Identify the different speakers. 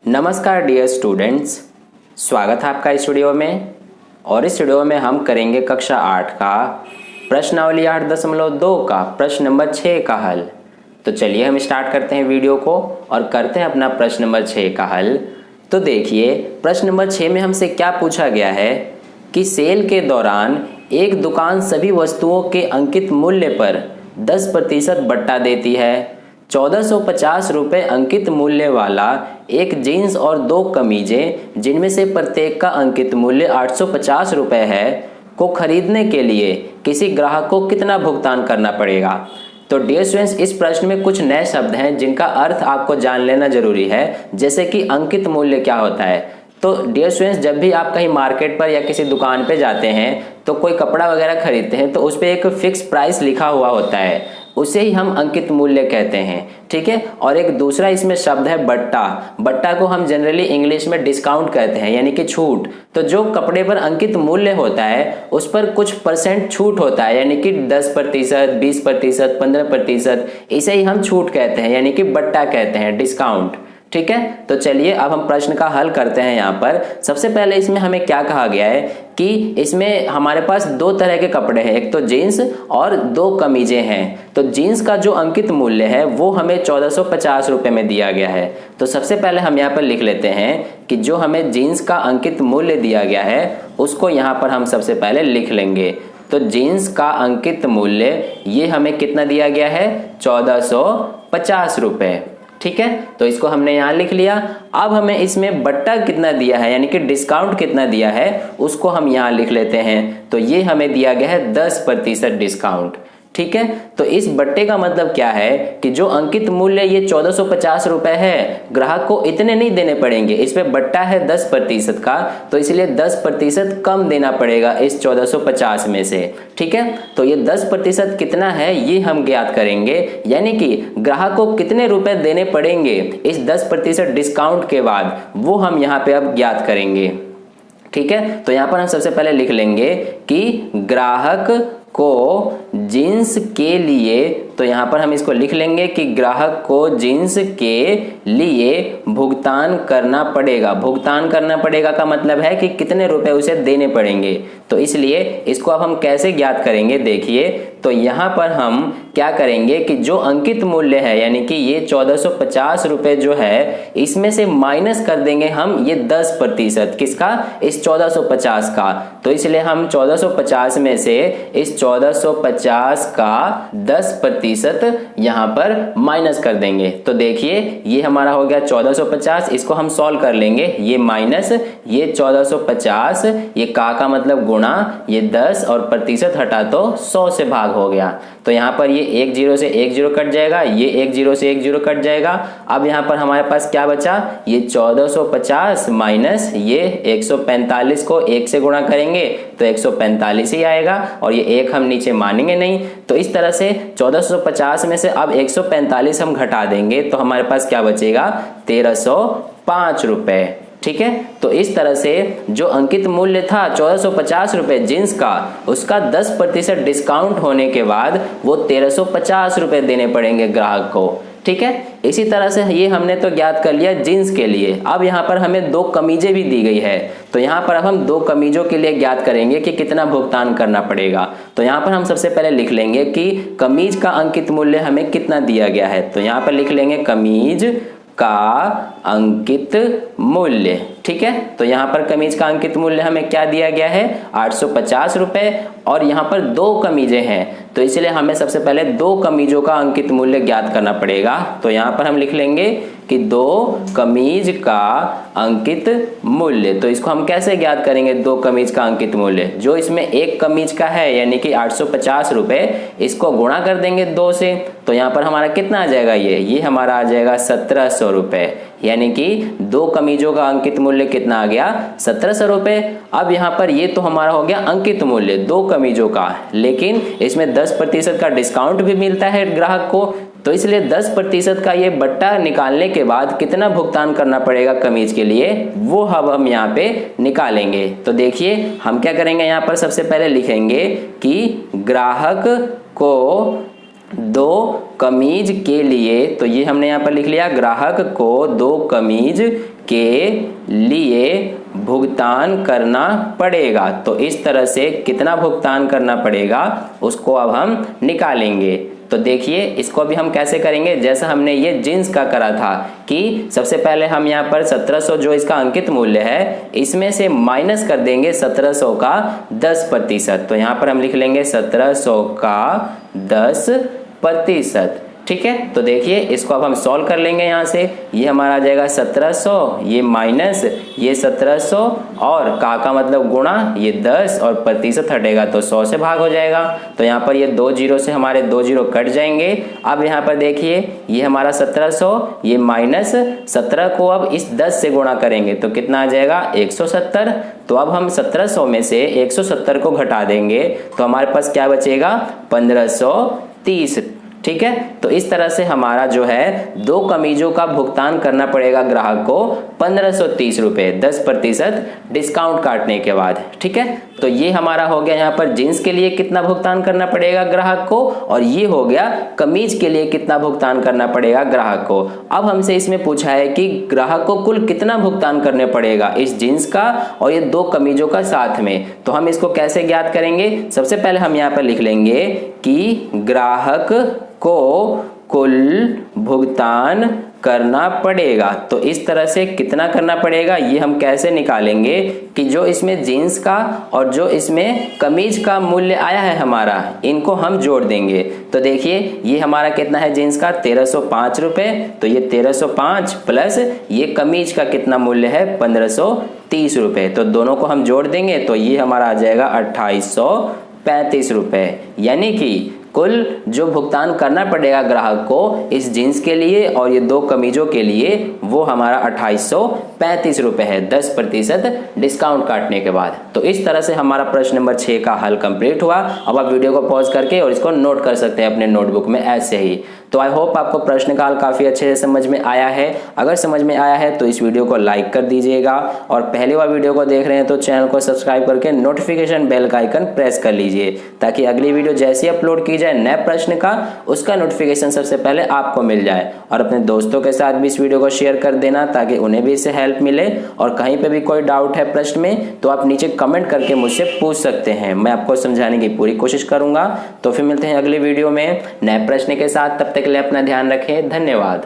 Speaker 1: नमस्कार dear students, स्वागत है आपका इस वीडियो में। और इस वीडियो में हम करेंगे कक्षा 8 का प्रश्नावली 8.2 का प्रश्न नंबर 6 का हल। तो चलिए हम स्टार्ट करते हैं वीडियो को और करते हैं अपना प्रश्न नंबर 6 का हल। तो देखिए प्रश्न नंबर 6 में हमसे क्या पूछा गया है कि सेल के दौरान एक दुकान सभी वस्तुओं के अंकित मूल्य पर 10% बट्टा देती है। 1450 रुपये अंकित मूल्य वाला एक जीन्स और 2 कमीजें जिनमें से प्रत्येक का अंकित मूल्य 850 रुपये है को खरीदने के लिए किसी ग्राहक को कितना भुगतान करना पड़ेगा। तो डियर स्टूडेंट्स, इस प्रश्न में कुछ नए शब्द हैं जिनका अर्थ आपको जान लेना जरूरी है, जैसे कि अंकित मूल्य क्या होता है। तो डियर स्टूडेंट्स, जब भी आप कहीं मार्केट पर या किसी दुकान पे जाते हैं तो कोई कपड़ा वगैरह खरीदते हैं तो उस पर एक फिक्स प्राइस लिखा हुआ होता है, उसे ही हम अंकित मूल्य कहते हैं, ठीक है। और एक दूसरा इसमें शब्द है बट्टा। बट्टा को हम जनरली इंग्लिश में डिस्काउंट कहते हैं, यानी कि छूट। तो जो कपड़े पर अंकित मूल्य होता है उस पर कुछ परसेंट छूट होता है, यानी कि 10%, 20%, 15%, इसे ही हम छूट कहते हैं, यानी कि बट्टा कहते हैं, डिस्काउंट, ठीक है। तो चलिए अब हम प्रश्न का हल करते हैं। यहाँ पर सबसे पहले इसमें हमें क्या कहा गया है कि इसमें हमारे पास 2 तरह के कपड़े हैं, एक तो जीन्स और 2 कमीजें हैं। तो जीन्स का जो अंकित मूल्य है वो हमें 1450 रुपये में दिया गया है। तो सबसे पहले हम यहाँ पर लिख लेते हैं कि जो हमें जीन्स का अंकित मूल्य दिया गया है उसको यहाँ पर हम सबसे पहले लिख लेंगे। तो जीन्स का अंकित मूल्य ये हमें कितना दिया गया है, 1450 रुपये, ठीक है। तो इसको हमने यहाँ लिख लिया। अब हमें इसमें बट्टा कितना दिया है, यानी कि डिस्काउंट कितना दिया है, उसको हम यहाँ लिख लेते हैं। तो ये हमें दिया गया है 10% डिस्काउंट, ठीक है। तो इस बट्टे का मतलब क्या है कि जो अंकित मूल्य ये 1450 रुपये है, ग्राहक को इतने नहीं देने पड़ेंगे, इस पे बट्टा है 10% का, तो इसलिए 10% कम देना पड़ेगा इस 1450 में से, ठीक है। तो ये 10% कितना है ये हम ज्ञात करेंगे, यानी कि ग्राहक को कितने रुपए देने पड़ेंगे इस 10% डिस्काउंट के बाद, वो हम यहाँ पे अब ज्ञात करेंगे, ठीक है। तो यहाँ पर हम सबसे पहले लिख लेंगे कि ग्राहक को जीन्स के लिए, तो यहाँ पर हम इसको लिख लेंगे कि ग्राहक को जीन्स के लिए भुगतान करना पड़ेगा। भुगतान करना पड़ेगा का मतलब है कि कितने रुपए उसे देने पड़ेंगे। तो इसलिए इसको अब हम कैसे ज्ञात करेंगे, देखिए। तो यहाँ पर हम क्या करेंगे कि जो अंकित मूल्य है, यानी कि ये 1450 रुपये जो है, इसमें से माइनस कर देंगे हम ये 10%, किसका, इस 1450 का। तो इसलिए हम 1450 में से इस 1450 का 10% यहाँ पर माइनस कर देंगे। तो देखिए ये हमारा हो गया 1450, इसको हम सॉल्व कर लेंगे। ये माइनस ये 1450, ये का मतलब गुणा, ये 10 और प्रतिशत हटा तो 100 से भाग हो गया। तो यहाँ पर ये 1 0 से 1 0 कट जाएगा, ये 1 0 से 1 0 कट जाएगा। अब यहाँ पर हमारे पास क्या बचा, ये 1450 माइनस ये 145 को 1 से गुणा करेंगे तो 145 ही आएगा, और ये 1 हम नीचे मानेंगे नहीं। तो इस तरह से 1450 में से अब 145 हम घटा देंगे तो हमारे पास क्या बचेगा, 1305 रुपये, ठीक है। तो इस तरह से जो अंकित मूल्य था 1450 रुपये जीन्स का, उसका 10% डिस्काउंट होने के बाद वो 1350 रुपये देने पड़ेंगे ग्राहक को, ठीक है। इसी तरह से ये हमने तो ज्ञात कर लिया जीन्स के लिए। अब यहाँ पर हमें 2 कमीजें भी दी गई है, तो यहाँ पर अब हम 2 कमीजों के लिए ज्ञात करेंगे कि कितना भुगतान करना पड़ेगा। तो यहाँ पर हम सबसे पहले लिख लेंगे कि कमीज का अंकित मूल्य हमें कितना दिया गया है। तो यहाँ पर लिख लेंगे कमीज का अंकित मूल्य, ठीक है। तो यहाँ पर कमीज का अंकित मूल्य हमें क्या दिया गया है, 850 रुपये, और यहाँ पर 2 कमीजें हैं तो इसलिए हमें सबसे पहले 2 कमीजों का अंकित मूल्य ज्ञात करना पड़ेगा। तो यहाँ पर हम लिख लेंगे कि 2 कमीज का अंकित मूल्य। तो इसको हम कैसे ज्ञात करेंगे, 2 कमीज का अंकित मूल्य, जो इसमें 1 कमीज का है यानी कि 850 रुपये, इसको गुणा कर देंगे 2 से। तो यहाँ पर हमारा कितना आ जाएगा, ये हमारा आ जाएगा 1700 रुपये, यानी कि 2 कमीजों का अंकित मूल्य कितना आ गया, 1700 रुपये। अब यहाँ पर ये तो हमारा हो गया अंकित मूल्य 2 कमीजों का, लेकिन इसमें 10% का डिस्काउंट भी मिलता है ग्राहक को। तो इसलिए 10% का ये बट्टा निकालने के बाद कितना भुगतान करना पड़ेगा कमीज के लिए, वो अब हम यहाँ पे निकालेंगे। तो देखिए हम क्या करेंगे, यहाँ पर सबसे पहले लिखेंगे कि ग्राहक को 2 कमीज के लिए, तो ये हमने यहाँ पर लिख लिया, ग्राहक को 2 कमीज के लिए भुगतान करना पड़ेगा। तो इस तरह से कितना भुगतान करना पड़ेगा उसको अब हम निकालेंगे। तो देखिए इसको भी हम कैसे करेंगे, जैसा हमने ये जींस का करा था कि सबसे पहले हम यहाँ पर 1700 जो इसका अंकित मूल्य है इसमें से माइनस कर देंगे 1700 का 10%। तो यहाँ पर हम लिख लेंगे 1700 का 10%। ठीक है, तो देखिए इसको अब हम सॉल्व कर लेंगे। यहाँ से ये हमारा आ जाएगा 1700, ये माइनस ये 1700 और का मतलब गुणा, ये 10 और प्रतिशत हटेगा तो 100 से भाग हो जाएगा। तो यहाँ पर ये 2 जीरो से हमारे 2 जीरो कट जाएंगे। अब यहाँ पर देखिए ये हमारा 1700, ये माइनस 17 को अब इस 10 से गुणा करेंगे तो कितना आ जाएगा 170। तो अब हम 1700 में से 170 को घटा देंगे तो हमारे पास क्या बचेगा 1530। ठीक है, तो इस तरह से हमारा जो है 2 कमीजों का भुगतान करना पड़ेगा ग्राहक को 1530 रुपए 10% डिस्काउंट काटने के बाद। ठीक है, तो ये हमारा हो गया यहाँ पर जींस के लिए कितना भुगतान करना पड़ेगा ग्राहक को, और ये हो गया कमीज के लिए कितना भुगतान करना पड़ेगा ग्राहक को। अब हमसे इसमें पूछा है कि ग्राहक को कुल कितना भुगतान करने पड़ेगा इस जींस का और ये 2 कमीजों का साथ में। तो हम इसको कैसे ज्ञात करेंगे, सबसे पहले हम यहाँ पर लिख लेंगे कि ग्राहक को कुल भुगतान करना पड़ेगा। तो इस तरह से कितना करना पड़ेगा ये हम कैसे निकालेंगे कि जो इसमें जीन्स का और जो इसमें कमीज का मूल्य आया है हमारा, इनको हम जोड़ देंगे। तो देखिए ये हमारा कितना है जीन्स का 1305 रुपए, तो ये 1305 प्लस ये कमीज का कितना मूल्य है 1530 रुपए। तो दोनों को हम जोड़ देंगे तो ये हमारा आ जाएगा 2835 रुपए। यानी कि कुल जो भुगतान करना पड़ेगा ग्राहक को इस जींस के लिए और ये 2 कमीजों के लिए वो हमारा 2835 रुपए है 10% डिस्काउंट काटने के बाद। तो इस तरह से हमारा प्रश्न नंबर 6 का हल कंप्लीट हुआ। अब आप वीडियो को पॉज करके और इसको नोट कर सकते हैं अपने नोटबुक में ऐसे ही। तो आई होप आपको प्रश्न का हल काफ़ी अच्छे से समझ में आया है। अगर समझ में आया है तो इस वीडियो को लाइक कर दीजिएगा और पहली बार वीडियो को देख रहे हैं तो चैनल को सब्सक्राइब करके नोटिफिकेशन बेल का आइकन प्रेस कर लीजिए ताकि अगली वीडियो जैसे अपलोड की जाए नए प्रश्न का उसका नोटिफिकेशन सबसे पहले आपको मिल जाए। और अपने दोस्तों के साथ भी इस वीडियो को शेयर कर देना ताकि उन्हें भी इससे हेल्प मिले। और कहीं पे भी कोई डाउट है प्रश्न में तो आप नीचे कमेंट करके मुझसे पूछ सकते हैं, मैं आपको समझाने की पूरी कोशिश करूंगा। तो फिर मिलते हैं अगली वीडियो में नए प्रश्न के साथ, तब तक के लिए अपना ध्यान रखें। धन्यवाद।